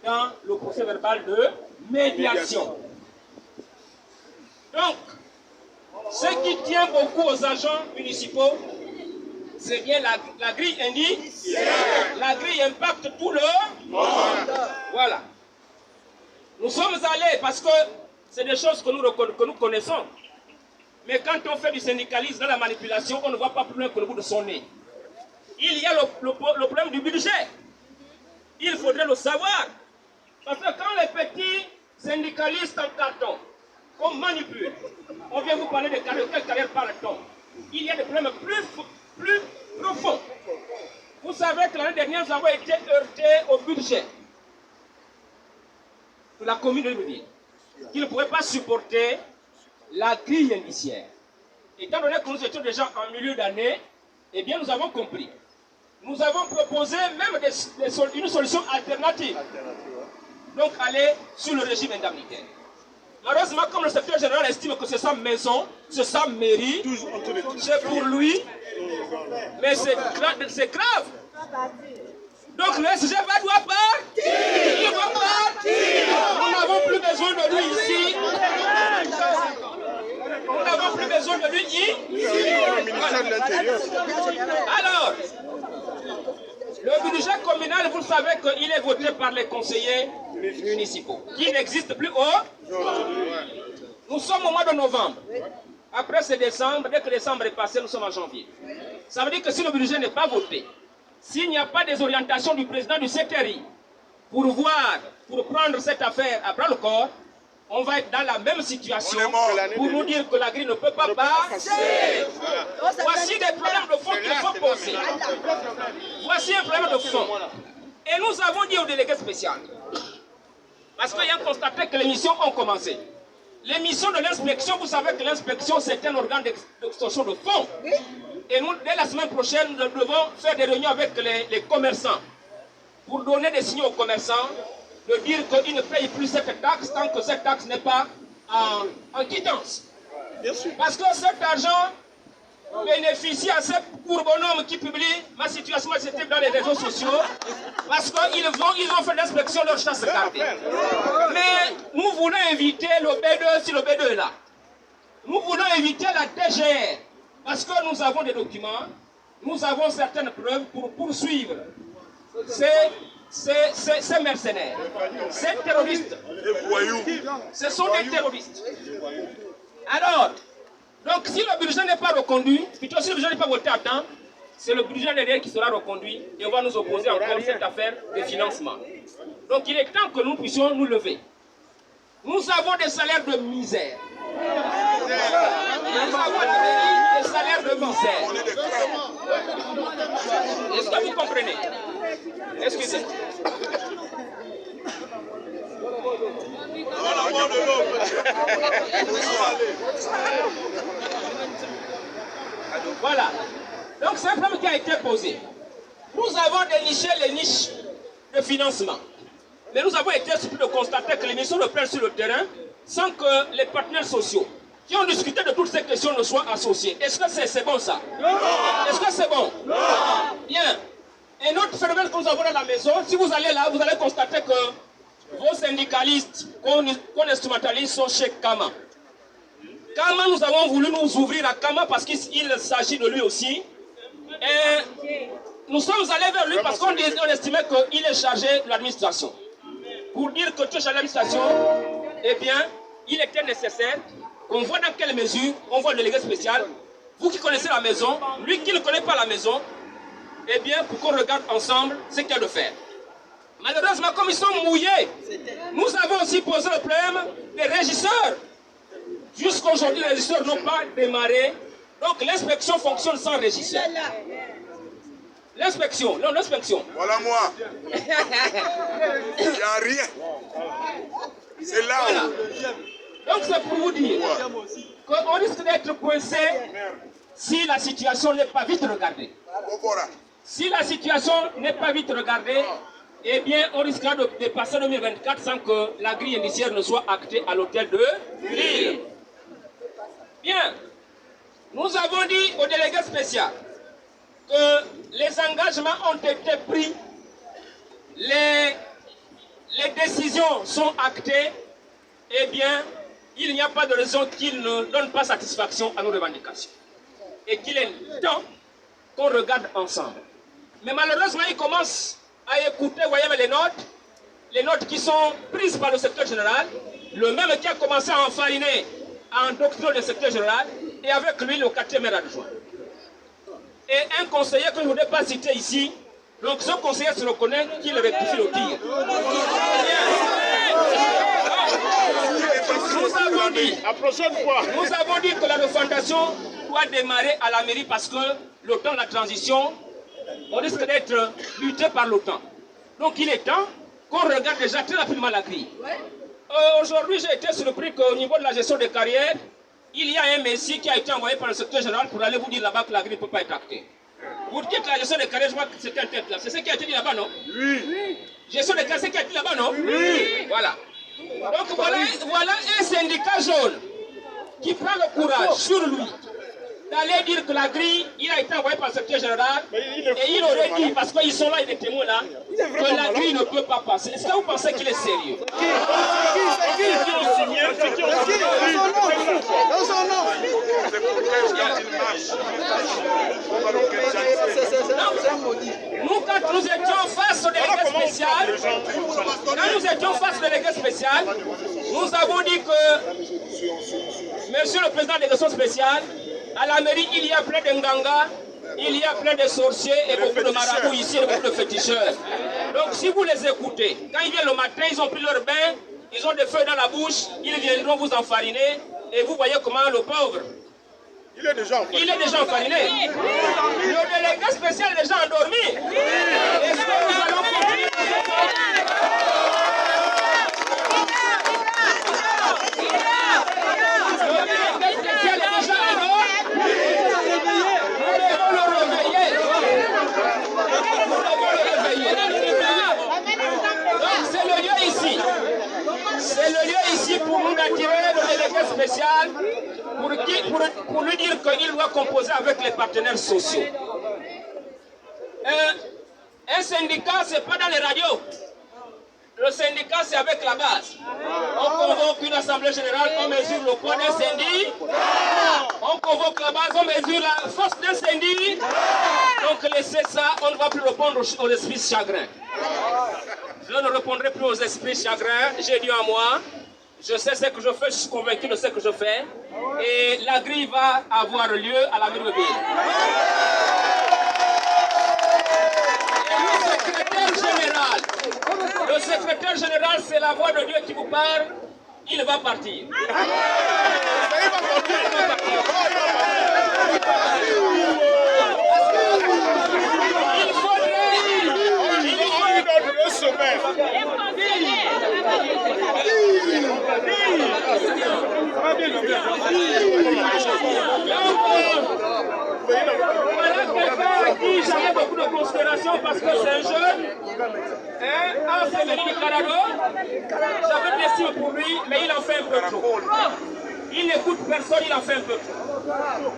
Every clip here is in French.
dans le procès verbal de médiation. Donc, ce qui tient beaucoup aux agents municipaux, c'est bien la grille indique. La grille impacte tout le monde. Voilà. Nous sommes allés parce que c'est des choses que nous connaissons. Mais quand on fait du syndicalisme dans la manipulation, on ne voit pas plus loin que le bout de son nez. Il y a le problème du budget. Il faudrait le savoir. Parce que quand les petits syndicalistes en carton, on manipule, on vient vous parler de quelle carrière parle-t-on? Il y a des problèmes plus profonds. Vous savez que l'année dernière, nous avons été heurtés au budget de la commune de Libreville, qui ne pouvait pas supporter la grille indiciaire. Étant donné que nous étions déjà en milieu d'année, eh bien nous avons compris. Nous avons proposé même une solution alternative. Donc aller sur le régime indemnitaire. Malheureusement, comme le secrétaire général estime que c'est sa maison, c'est sa mairie, c'est pour lui, mais c'est grave. Donc le SG doit partir. Il doit partir. Nous n'avons plus besoin de lui ici. Nous n'avons plus besoin de lui ici. Alors, le budget communal, vous savez qu'il est voté par les conseillers municipaux, qui n'existe plus Nous sommes au mois de novembre. Après c'est décembre. Dès que décembre est passé, nous sommes en janvier. Ça veut dire que si le budget n'est pas voté, s'il n'y a pas des orientations du président du CTRI pour prendre cette affaire à bras le corps, on va être dans la même situation pour nous dire que la grille ne peut pas passer. Voici des problèmes de fond qu'il faut poser. Voici un problème de fond. Et nous avons dit au délégué spécial, parce qu'il y a constaté que les missions ont commencé. Les missions de l'inspection, vous savez que l'inspection c'est un organe d'extorsion de fonds. Et nous, dès la semaine prochaine, nous devons faire des réunions avec les commerçants pour donner des signaux aux commerçants de dire qu'ils ne payent plus cette taxe tant que cette taxe n'est pas en quittance. Parce que cet argent bénéficie à ces courbonhommes qui publient ma situation administrative dans les réseaux sociaux parce qu'ils ont fait l'inspection de leur chasse gardée. Mais nous voulons éviter le B2 si le B2 est là. Nous voulons éviter la DGR. Parce que nous avons des documents, nous avons certaines preuves pour poursuivre ces mercenaires, ces terroristes. Ce sont des terroristes. Alors, donc si le budget n'est pas reconduit, plutôt si le budget n'est pas voté à temps, c'est le budget derrière qui sera reconduit et on va nous opposer encore cette affaire de financement. Donc il est temps que nous puissions nous lever. Nous avons des salaires de misère. Nous avons des salaires de misère. Est-ce que vous comprenez? Excusez. Voilà. Donc c'est un problème qui a été posé. Nous avons déniché les niches de financement. Mais nous avons été surpris de constater que les missions reprennent sur le terrain sans que les partenaires sociaux qui ont discuté de toutes ces questions ne soient associés. Est-ce que c'est bon ça? Est-ce que c'est bon? Bien. Un autre phénomène que nous avons dans la maison, si vous allez là, vous allez constater que vos syndicalistes qu'on instrumentalise sont chez Kama. Kama, nous avons voulu nous ouvrir à Kama parce qu'il s'agit de lui aussi. Et nous sommes allés vers lui parce qu'on estimait qu'il est chargé de l'administration. Pour dire que tu es chargé de l'administration, eh bien, il était nécessaire qu'on voit dans quelle mesure on voit le délégué spécial. Vous qui connaissez la maison, lui qui ne connaît pas la maison, eh bien, pour qu'on regarde ensemble ce qu'il y a de faire. Malheureusement, comme ils sont mouillés, nous avons aussi posé le problème des régisseurs. Jusqu'aujourd'hui, les régisseurs n'ont pas démarré. Donc l'inspection fonctionne sans régisseur. L'inspection, non, l'inspection. Voilà moi. Il n'y a rien. C'est là où... Voilà. Donc c'est pour vous dire qu'on risque d'être coincé si la situation n'est pas vite regardée. Si la situation n'est pas vite regardée, eh bien on risquera de passer 2024 sans que la grille indiciaire ne soit actée à l'hôtel de Lille. Bien, nous avons dit au délégué spécial que les engagements ont été pris, les décisions sont actées, eh bien, il n'y a pas de raison qu'ils ne donnent pas satisfaction à nos revendications. Et qu'il est temps qu'on regarde ensemble. Mais malheureusement, ils commencent à écouter, voyez, les notes qui sont prises par le secrétaire général, le même qui a commencé à enfariner, à endoctriner le secrétaire général, et avec lui le 4e maire adjoint. Et un conseiller que je ne voudrais pas citer ici, donc ce conseiller se reconnaît qu'il rectifie le tir. Nous avons dit que la refondation doit démarrer à la mairie parce que le temps de la transition, on risque d'être lutté par l'OTAN. Donc il est temps qu'on regarde déjà très rapidement la grille. Aujourd'hui, j'ai été surpris qu'au niveau de la gestion des carrières, il y a un messie qui a été envoyé par le secrétaire général pour aller vous dire là-bas que la grille ne peut pas être actée. Vous dites que la gestion des carrières, je vois que c'est quelle tête là. C'est ce qui a été dit là-bas, non? Oui. Gestion des carrières, c'est ce qui a été dit là-bas, non? Oui. Voilà. Donc voilà un syndicat jaune qui prend le courage sur lui d'aller dire que la grille, il a été envoyé par le secrétaire général et il aurait dit, parce qu'ils sont là, il y a des témoins là, que la grille ne peut pas passer. Est-ce que vous pensez qu'il est sérieux? Dans son nom. Nous, quand nous étions face au délégué spécial, nous avons dit que, monsieur le président de la délégation spéciale, à la mairie, il y a plein de nganga, il y a plein de sorciers et beaucoup de marabouts ici et beaucoup de féticheurs. Donc si vous les écoutez, quand ils viennent le matin, ils ont pris leur bain, ils ont des feuilles dans la bouche, ils viendront vous enfariner et vous voyez comment le pauvre, il est déjà enfariné. Le délégué spécial est déjà endormi. Est-ce que nous allons continuer à c'est le lieu ici pour nous attirer le délégué spécial pour lui dire qu'il doit composer avec les partenaires sociaux. Un syndicat, ce n'est pas dans les radios. Le syndicat, c'est avec la base. On convoque une assemblée générale, on mesure le poids d'incendie. On convoque la base, on mesure la force d'incendie. Donc laissez ça, on ne va plus répondre aux esprits chagrins. Je ne répondrai plus aux esprits chagrins. J'ai dit à moi, je sais ce que je fais, je suis convaincu de ce que je fais. Et la grille va avoir lieu à la mairie de ville. Le secrétaire général, c'est la voix de Dieu qui vous parle. Il va partir. Il faudrait notre sommet. Voilà quelqu'un à qui j'avais beaucoup de considération parce que c'est un jeune. Un féminin Carado, j'avais de l'estime pour lui, mais il en fait un peu trop. Il n'écoute personne, il en fait un peu trop.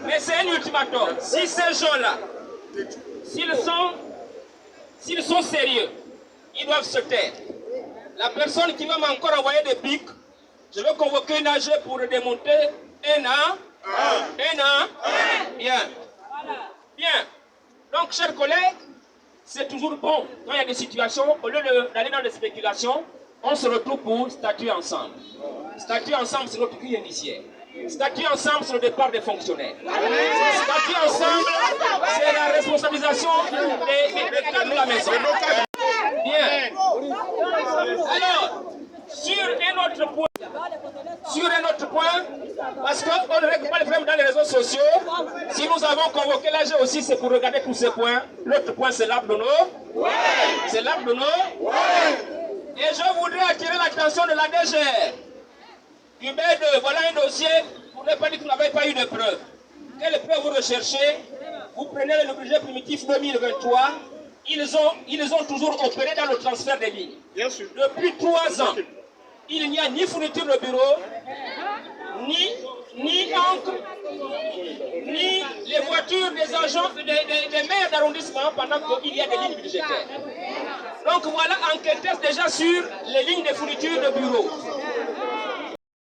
Mais c'est un ultimatum. Si ces gens-là, s'ils sont sérieux, ils doivent se taire. La personne qui va m'encore envoyer des pics, je vais convoquer une AG pour démonter un an. Bien. Bien. Donc, chers collègues, c'est toujours bon. Quand il y a des situations, au lieu d'aller dans des spéculations, on se retrouve pour statuer ensemble. Statuer ensemble, c'est notre cri indiciaire. Statuer ensemble, c'est le départ des fonctionnaires. Statuer ensemble, c'est la responsabilisation des cadres de la maison. Bien. Alors, sur un autre point, parce qu'on ne règle pas les problèmes dans les réseaux sociaux, si nous avons convoqué l'AG aussi, c'est pour regarder tous ces points. L'autre point, c'est l'arbre de nos. C'est l'arbre de nos. Et je voudrais attirer l'attention de la DGR. Du B2, voilà un dossier, vous n'avez pas dit que vous n'avez pas eu de preuves. Quelles preuves vous recherchez? Vous prenez le budget primitif 2023, ils ont toujours opéré dans le transfert des lignes. Bien sûr. Depuis 3 ans, il n'y a ni fourniture de bureau, ni encre, ni les voitures des agents, des maires d'arrondissement pendant qu'il y a des lignes budgétaires. Donc voilà, enquêtez déjà sur les lignes de fourniture de bureau.